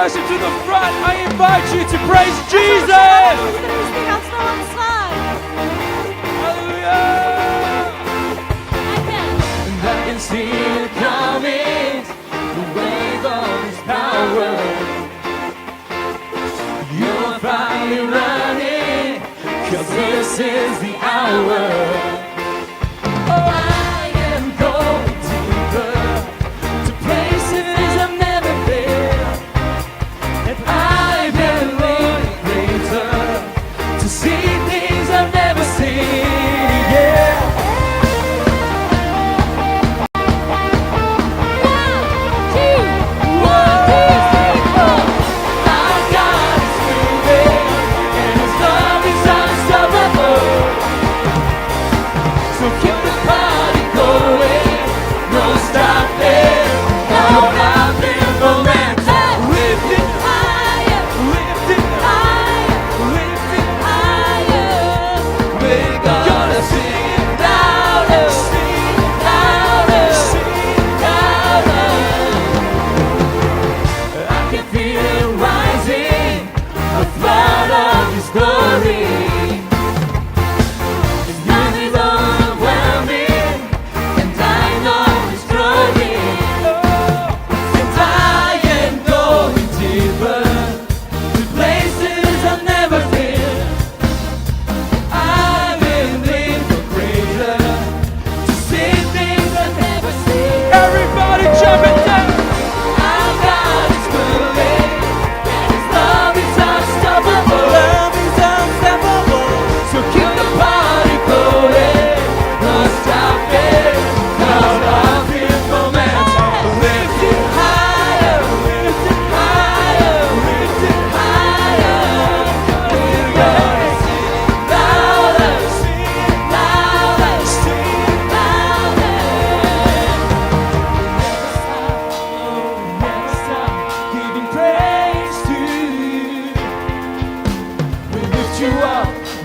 worship to the front. I invite you to praise Jesus. And I can see it coming, the wave of His power. You're finally running, 'cause this is the hour.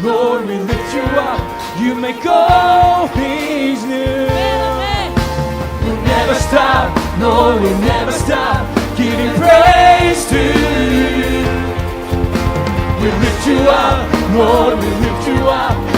Lord, we lift you up. You make all things new. We'll never stop, Lord, we'll never stop giving praise to you. We lift you up, Lord, we lift you up.